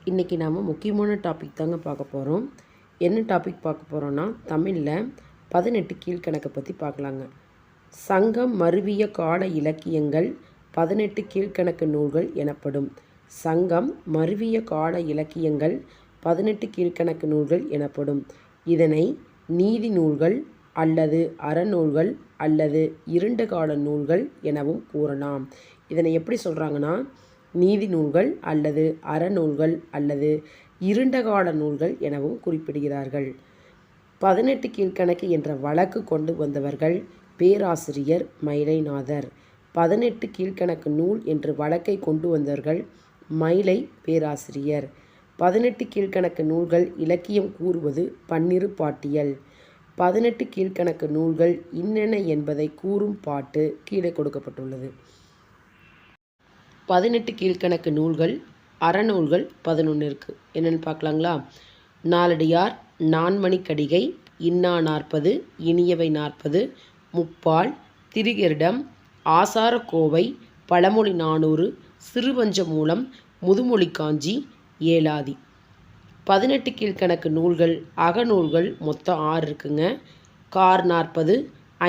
இன்றைக்கி நாம் முக்கியமான டாபிக் தாங்க பார்க்க போகிறோம். என்ன டாபிக் பார்க்க போகிறோன்னா, தமிழில் 18 கீழ்கணக்கை பற்றி பார்க்கலாங்க. சங்கம் மருவிய கால இலக்கியங்கள் 18 கீழ்கணக்கு நூல்கள் எனப்படும். சங்கம் மருவிய கால இலக்கியங்கள் 18 கீழ்கணக்கு நூல்கள் எனப்படும். இதனை நீதி நூல்கள் அல்லது அறநூல்கள் அல்லது இருண்ட கால நூல்கள் எனவும் கூறலாம். இதனை எப்படி சொல்கிறாங்கன்னா, நீதி நூல்கள் அல்லது அறநூல்கள் அல்லது இருண்ட கால நூல்கள் எனவும் குறிப்பிடுகிறார்கள். 18 கீழ்கணக்கு என்ற வழக்கு கொண்டு வந்தவர்கள் பேராசிரியர் மயிலைநாதர். 18 கீழ்கணக்கு நூல் என்று வழக்கை கொண்டு வந்தவர்கள் மயிலை பேராசிரியர். 18 கீழ்கணக்கு நூல்கள் இலக்கியம் கூறுவது பன்னிரு பாட்டியல். 18 கீழ்கணக்கு நூல்கள் இன்னென்ன என்பதை கூறும் பாட்டு கீழே கொடுக்கப்பட்டுள்ளது. 18 கீழ்கணக்கு நூல்கள் அறநூல்கள் 11 இருக்குது. என்னென்னு பார்க்கலாங்களா? நாலடியார், நான்மணிக்கடிகை, இன்னா 40, இனியவை 40, முப்பால், திரிகரிடம், ஆசாரக்கோவை, பழமொழி 400, சிறுபஞ்சமூலம், முதுமொழி காஞ்சி, ஏலாதி. 18 கீழ்கணக்கு நூல்கள் அகநூல்கள் மொத்தம் 6 இருக்குங்க. கார் 40,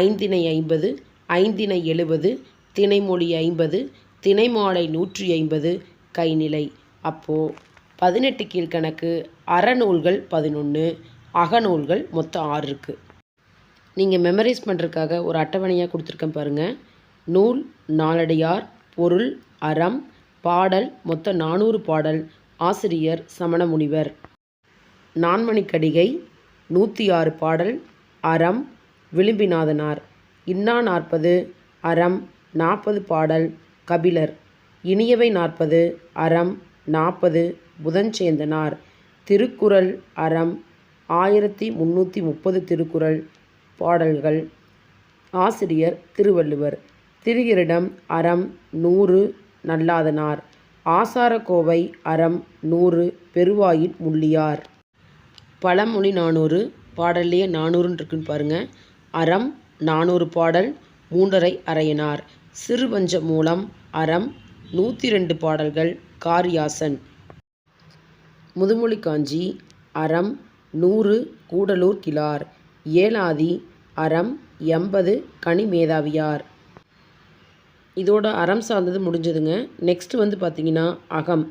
ஐந்திணை 50, ஐந்திணை 70, திணைமொழி 50, திணைமாலை 150, கைநிலை. அப்போது 18 கீழ்கணக்கு அறநூல்கள் 11, அகநூல்கள் மொத்தம் 6 இருக்குது. நீங்கள் மெமரைஸ் பண்ணுறதுக்காக ஒரு அட்டவணையாக கொடுத்துருக்கேன் பாருங்கள். நூல் நாலடியார், பொருள் அறம், பாடல் மொத்தம் 400 பாடல், ஆசிரியர் சமண முனிவர். நான்மணிக்கடிகை 106 பாடல், அறம் விளிம்பிநாதனார். இன்னா 40, அறம் 40 பாடல், கபிலர். இனியவை 40, அறம் 40, புதஞ்சேந்தனார். திருக்குறள் அறம் 1330 திருக்குறள் பாடல்கள், ஆசிரியர் திருவள்ளுவர். திரிகரிடம் அறம் 100, நல்லாதனார். ஆசாரக்கோவை அறம் 100, பெருவாயின் முள்ளியார். பழமொழி 400 பாடல்லையே 400 இருக்குன்னு பாருங்கள். அறம் 400 பாடல், 3.5 அரையனார். சிறுபஞ்சமூலம் அறம் 102 பாடல்கள், காரியாசன். முதுமொழி காஞ்சி அறம் 100, கூடலூர் கிழார். ஏலாதி அறம் 80, கனிமேதாவியார். இதோட அறம் சார்ந்தது முடிஞ்சதுங்க. நெக்ஸ்ட் பார்த்திங்கன்னா அகம்.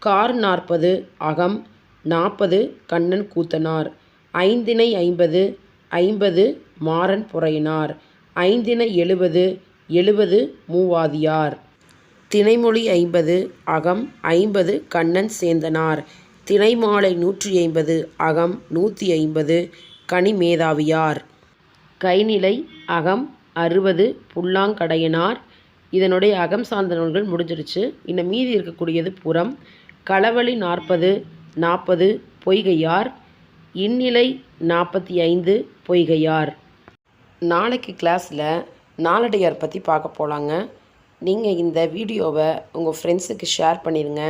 கார் 40, அகம் 40, கண்ணன் கூத்தனார். ஐந்திணை 50, 50 மாறன் பொறையனார். ஐந்திணை 70, 70 மூவாதியார். திணைமொழி 50, அகம் 50, கண்ணன் சேந்தனார். திணைமாலை 150, அகம் 150, கனிமேதாவியார். கைநிலை அகம் 60, புல்லாங்கடையனார். இதனுடைய அகம் சார்ந்த நூல்கள் முடிஞ்சிருச்சு. இன்னும் மீதி இருக்கக்கூடியது புறம். களவழி 40, 40 பொய்கையார். இந்நிலை 45, பொய்கையார். நாளைக்கு கிளாஸில் நாலடியார் பற்றி பார்க்க போகலாங்க. நீங்கள் இந்த வீடியோவை உங்கள் ஃப்ரெண்ட்ஸுக்கு ஷேர் பண்ணிடுங்க.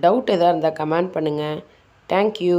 டவுட் எதாக இருந்தால் கமெண்ட் பண்ணுங்கள். தேங்க்யூ.